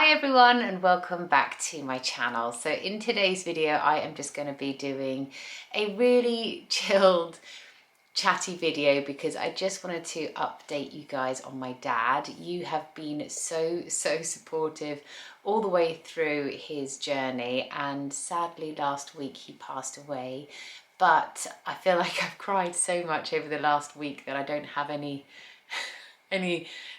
Hi everyone and welcome back to my channel. So in today's video I am just going to be doing a really chilled, chatty video because I just wanted to update you guys on my dad. You have been so supportive all the way through his journey, and sadly last week he passed away. But I feel like I've cried so much over the last week that I don't have any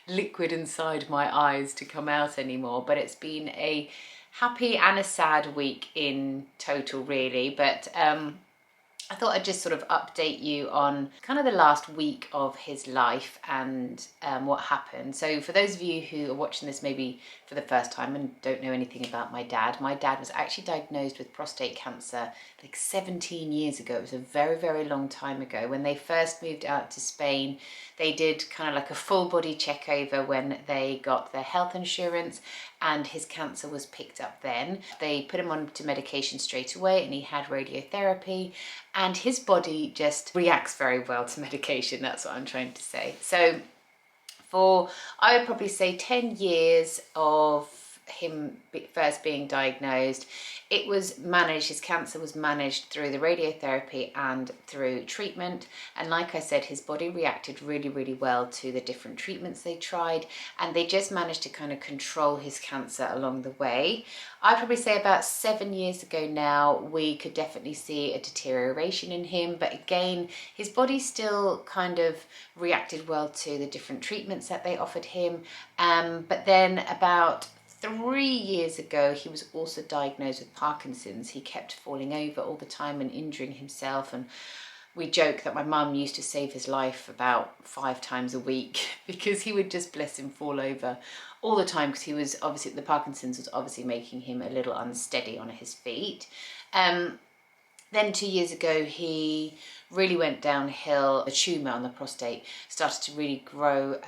liquid inside my eyes to come out anymore. But it's been a happy and a sad week in total really. But I thought I'd just sort of update you on kind of the last week of his life and what happened. So for those of you who are watching this maybe for the first time and don't know anything about my dad was actually diagnosed with prostate cancer like 17 years ago. It was a very long time ago. When they first moved out to Spain, they did kind of like a full body check over when they got their health insurance, and his cancer was picked up then. They put him on to medication straight away and he had radiotherapy, and his body just reacts very well to medication. That's what I'm trying to say. So for, I would probably say 10 years of him first being diagnosed, it was managed, his cancer was managed through the radiotherapy and through treatment. And like I said, his body reacted really well to the different treatments they tried, and they just managed to kind of control his cancer along the way. I'd probably say about 7 years ago now, we could definitely see a deterioration in him, but again, his body still kind of reacted well to the different treatments that they offered him. But then about 3 years ago, he was also diagnosed with Parkinson's. He kept falling over all the time and injuring himself, and we joke that my mum used to save his life about 5 times a week because he would just, bless him, fall over all the time, because he was obviously, the Parkinson's was obviously making him a little unsteady on his feet. Then 2 years ago, he really went downhill. The tumour on the prostate started to really grow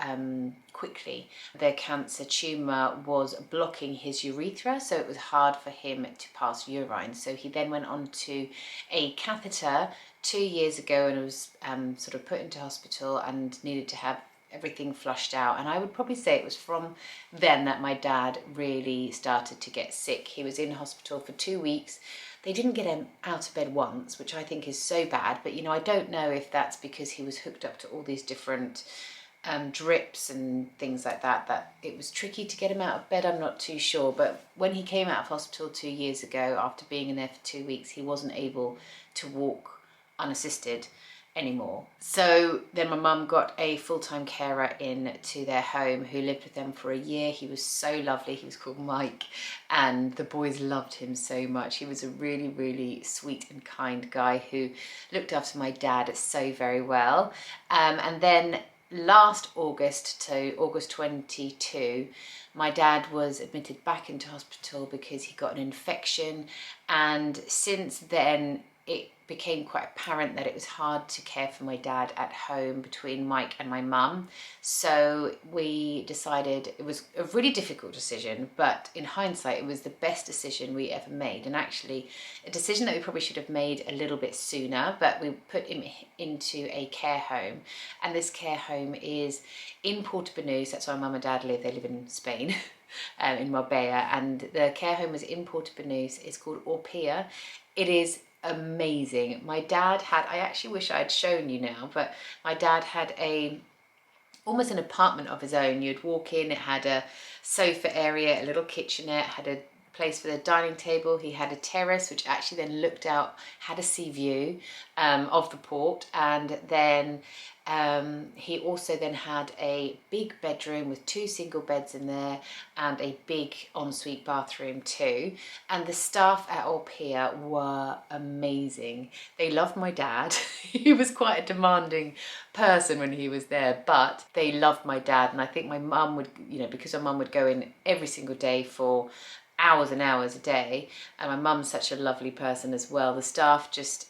quickly. The cancer tumour was blocking his urethra, so it was hard for him to pass urine. So he then went on to a catheter 2 years ago and was sort of put into hospital and needed to have everything flushed out. And I would probably say it was from then that my dad really started to get sick. He was in hospital for 2 weeks. They didn't get him out of bed once, which I think is so bad. But, you know, I don't know if that's because he was hooked up to all these different drips and things like that, that it was tricky to get him out of bed. I'm not too sure. But when he came out of hospital 2 years ago, after being in there for 2 weeks, he wasn't able to walk unassisted anymore. So then my mum got a full-time carer in to their home who lived with them for a year. He was so lovely. He was called Mike, and the boys loved him so much. He was a really sweet and kind guy who looked after my dad so very well. And then last August, so August 22, my dad was admitted back into hospital because he got an infection, and since then it became quite apparent that it was hard to care for my dad at home between Mike and my mum. So we decided, it was a really difficult decision, but in hindsight it was the best decision we ever made, and actually a decision that we probably should have made a little bit sooner. But we put him into a care home, and this care home is in Portobello. That's where mum and dad live. They live in Spain. In Marbella, and the care home is in Portobello. It's called Orpea. It is amazing. My dad had, I actually wish I had shown you now, but my dad had almost an apartment of his own. You'd walk in, it had a sofa area, a little kitchenette, had a place for the dining table. He had a terrace which actually then looked out, had a sea view of the port, and then he also then had a big bedroom with 2 single beds in there and a big ensuite bathroom too. And the staff at Orpea were amazing. They loved my dad. He was quite a demanding person when he was there, but they loved my dad. And I think my mum would, you know, because my mum would go in every single day for hours and hours a day, and my mum's such a lovely person as well, the staff just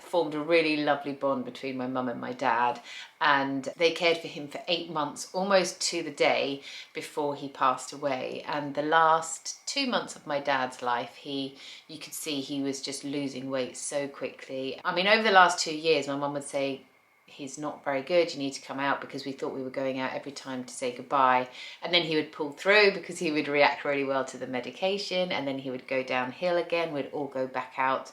formed a really lovely bond between my mum and my dad, and they cared for him for 8 months, almost to the day before he passed away. And the last 2 months of my dad's life, you could see he was just losing weight so quickly. I mean, over the last 2 years, my mum would say he's not very good, you need to come out, because we thought we were going out every time to say goodbye. And then he would pull through because he would react really well to the medication, and then he would go downhill again. We'd all go back out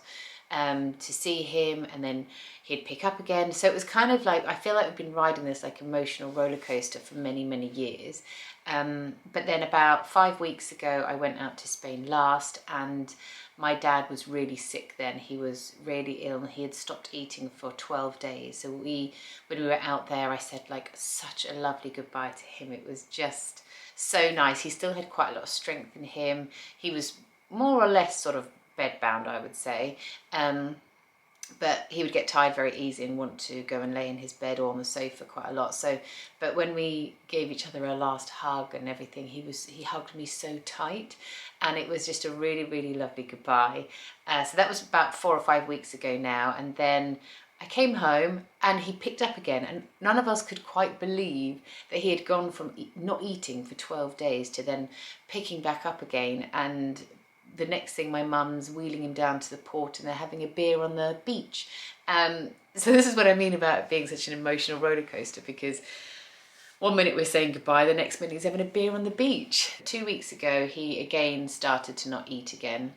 to see him, and then he'd pick up again. So it was kind of like, I feel like we've been riding this like emotional roller coaster for many years. But then about 5 weeks ago, I went out to Spain last, and my dad was really sick then. He was really ill, and he had stopped eating for 12 days. So when we were out there, I said like such a lovely goodbye to him. It was just so nice. He still had quite a lot of strength in him. He was more or less sort of bedbound, I would say. But he would get tired very easy and want to go and lay in his bed or on the sofa quite a lot. So, but when we gave each other a last hug and everything, he hugged me so tight, and it was just a really lovely goodbye. So that was about 4 or 5 weeks ago now, and then I came home and he picked up again, and none of us could quite believe that he had gone from not eating for 12 days to then picking back up again. And the next thing, my mum's wheeling him down to the port and they're having a beer on the beach. So this is what I mean about it being such an emotional roller coaster, because 1 minute we're saying goodbye, the next minute he's having a beer on the beach. 2 weeks ago, he again started to not eat again.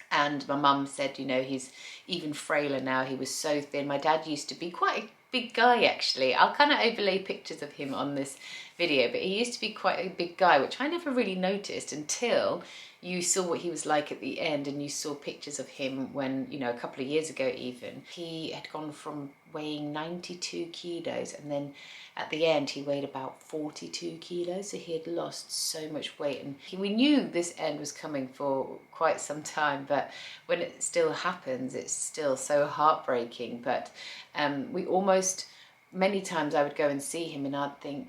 And my mum said, you know, he's even frailer now. He was so thin. My dad used to be quite a big guy, actually. I'll kind of overlay pictures of him on this video, but he used to be quite a big guy, which I never really noticed until you saw what he was like at the end, and you saw pictures of him when, you know, a couple of years ago even. He had gone from weighing 92 kilos, and then at the end he weighed about 42 kilos, so he had lost so much weight. And we knew this end was coming for quite some time, but when it still happens, it's still so heartbreaking. But we almost, many times I would go and see him and I'd think,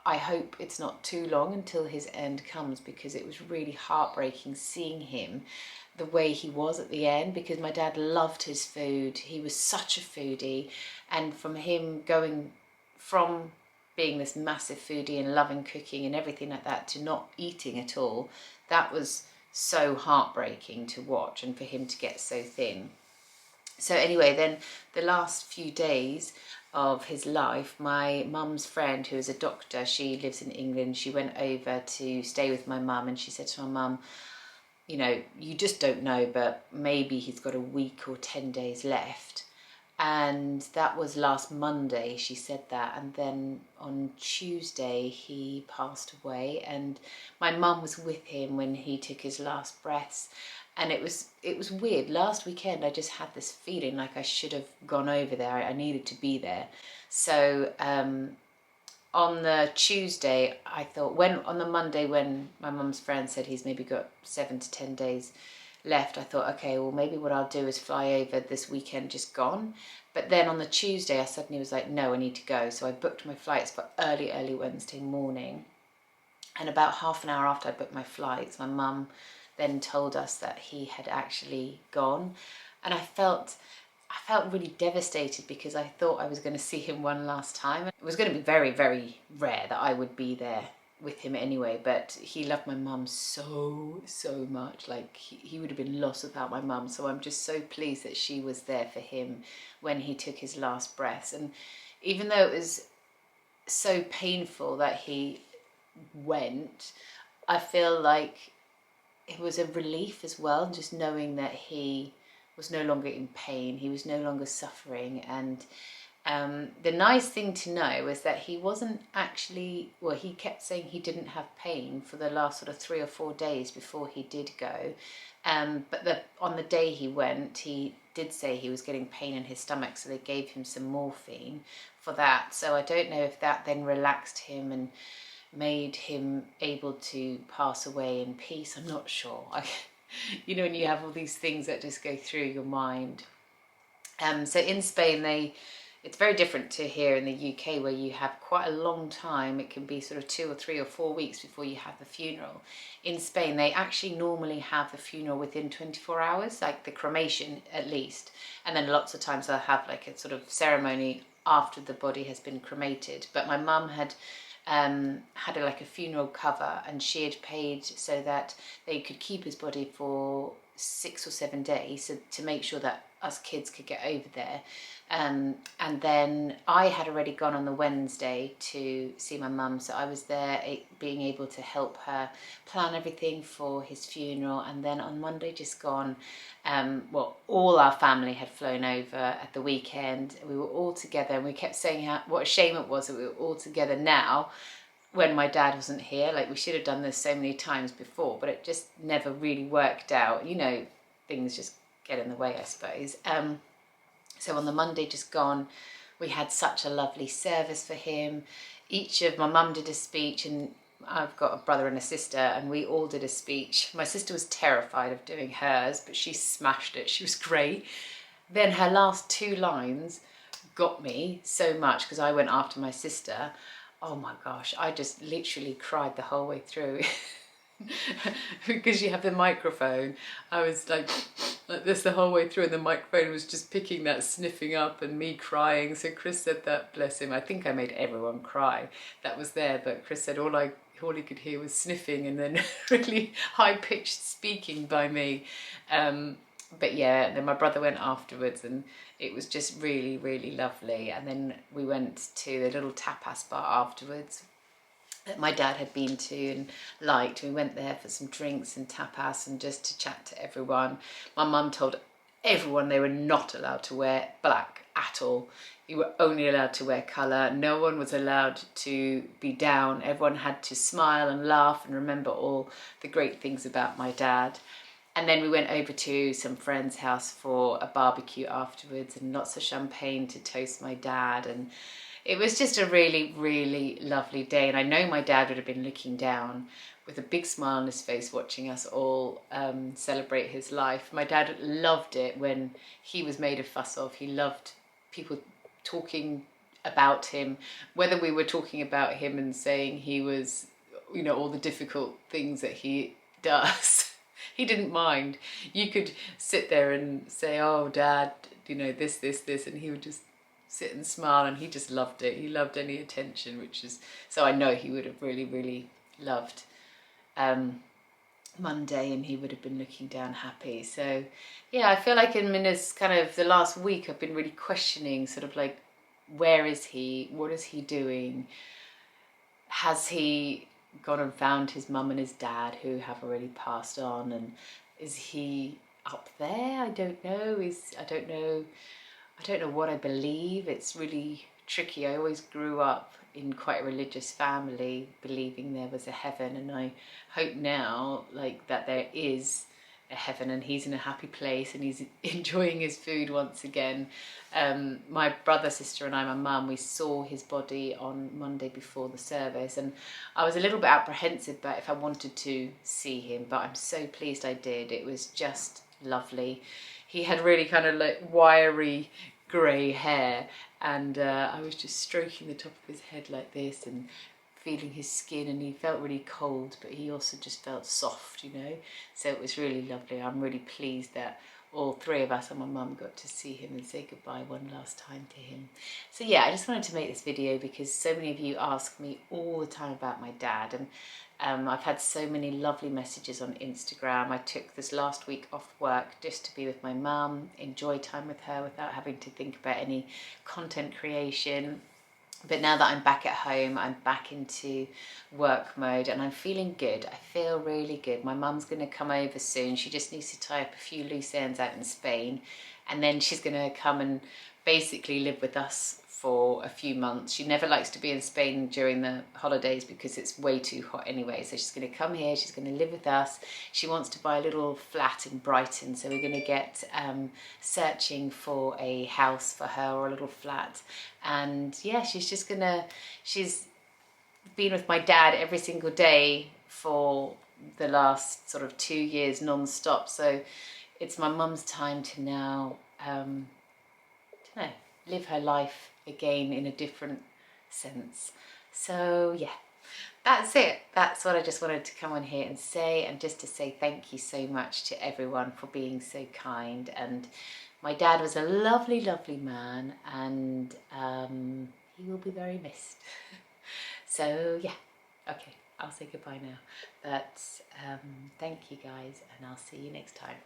I hope it's not too long until his end comes, because it was really heartbreaking seeing him the way he was at the end, because my dad loved his food. He was such a foodie, and from him going from being this massive foodie and loving cooking and everything like that to not eating at all, that was so heartbreaking to watch, and for him to get so thin. So anyway, then the last few days of his life, my mum's friend, who is a doctor, she lives in England, she went over to stay with my mum, and she said to my mum, you know, you just don't know, but maybe he's got a week or 10 days left. And that was last Monday, she said that. And then on Tuesday, he passed away, and my mum was with him when he took his last breaths. And it was weird. Last weekend, I just had this feeling like I should have gone over there. I needed to be there. So on the Tuesday, I thought, on the Monday, when my mum's friend said he's maybe got 7 to 10 days left, I thought, okay, well, maybe what I'll do is fly over this weekend just gone. But then on the Tuesday, I suddenly was like, no, I need to go. So I booked my flights for early Wednesday morning. And about half an hour after I booked my flights, my mum then told us that he had actually gone. And I felt really devastated, because I thought I was going to see him one last time. It was going to be very rare that I would be there with him anyway, but he loved my mum so much. Like he would have been lost without my mum. So I'm just so pleased that she was there for him when he took his last breaths. And even though it was so painful that he went, I feel like it was a relief as well, just knowing that he was no longer in pain, he was no longer suffering. And the nice thing to know is that he wasn't actually, well, he kept saying he didn't have pain for the last sort of 3 or 4 days before he did go. But on the day he went, he did say he was getting pain in his stomach, so they gave him some morphine for that. So I don't know if that then relaxed him and made him able to pass away in peace. I'm not sure. You know, when you have all these things that just go through your mind. So in Spain, it's very different to here in the UK, where you have quite a long time. It can be sort of 2 or 3 or 4 weeks before you have the funeral. In Spain, they actually normally have the funeral within 24 hours, like the cremation at least. And then lots of times they'll have like a sort of ceremony after the body has been cremated. But my mum had like a funeral cover, and she had paid so that they could keep his body for 6 or 7 days, so to make sure that us kids could get over there. And then I had already gone on the Wednesday to see my mum, so I was there being able to help her plan everything for his funeral. And then on Monday just gone, well, all our family had flown over at the weekend. We were all together, and we kept saying what a shame it was that we were all together now when my dad wasn't here. Like, we should have done this so many times before, but it just never really worked out. You know, things just get in the way, I suppose. So on the Monday just gone, we had such a lovely service for him. My mum did a speech, and I've got a brother and a sister, and we all did a speech. My sister was terrified of doing hers, but she smashed it. She was great. Then her last 2 lines got me so much, because I went after my sister. Oh my gosh, I just literally cried the whole way through. Because you have the microphone, I was like this the whole way through, and the microphone was just picking that sniffing up and me crying. So Chris said that, bless him, I think I made everyone cry that was there, but Chris said all he could hear was sniffing and then really high-pitched speaking by me. But yeah, then my brother went afterwards, and it was just really, really lovely. And then we went to the little tapas bar afterwards that my dad had been to and liked. We went there for some drinks and tapas and just to chat to everyone. My mum told everyone they were not allowed to wear black at all. You were only allowed to wear colour. No one was allowed to be down. Everyone had to smile and laugh and remember all the great things about my dad. And then we went over to some friend's house for a barbecue afterwards, and lots of champagne to toast my dad. And it was just a really, really lovely day. And I know my dad would have been looking down with a big smile on his face watching us all celebrate his life. My dad loved it when he was made a fuss of. He loved people talking about him, whether we were talking about him and saying he was, you know, all the difficult things that he does. He didn't mind. You could sit there and say, oh, Dad, you know, this, and he would just sit and smile, and he just loved it. He loved any attention, which is, so I know he would have really, really loved Monday, and he would have been looking down happy. So yeah, I feel like in this kind of the last week, I've been really questioning sort of like, where is he? What is he doing? Has he gone and found his mum and his dad who have already passed on, and is he up there? I don't know. I don't know what I believe. It's really tricky. I always grew up in quite a religious family, believing there was a heaven, and I hope now like that there is a heaven and he's in a happy place and he's enjoying his food once again. My brother, sister and I, my mum, we saw his body on Monday before the service, and I was a little bit apprehensive about if I wanted to see him, but I'm so pleased I did. It was just lovely. He had really kind of like wiry grey hair, and I was just stroking the top of his head like this and feeling his skin, and he felt really cold, but he also just felt soft, you know. So it was really lovely. I'm really pleased that all 3 of us and my mum got to see him and say goodbye one last time to him. So yeah, I just wanted to make this video because so many of you ask me all the time about my dad, and I've had so many lovely messages on Instagram. I took this last week off work just to be with my mum, enjoy time with her without having to think about any content creation. But now that I'm back at home, I'm back into work mode and I'm feeling good. I feel really good. My mum's going to come over soon. She just needs to tie up a few loose ends out in Spain, and then she's going to come and basically live with us for a few months. She never likes to be in Spain during the holidays because it's way too hot anyway. So she's going to come here, she's going to live with us. She wants to buy a little flat in Brighton, so we're going to get searching for a house for her or a little flat. And yeah, she's been with my dad every single day for the last sort of 2 years non-stop. So it's my mum's time to now, live her life again in a different sense. So yeah, that's it. That's what I just wanted to come on here and say, and just to say thank you so much to everyone for being so kind. And my dad was a lovely, lovely man, and he will be very missed. So yeah, okay, I'll say goodbye now. But thank you guys, and I'll see you next time.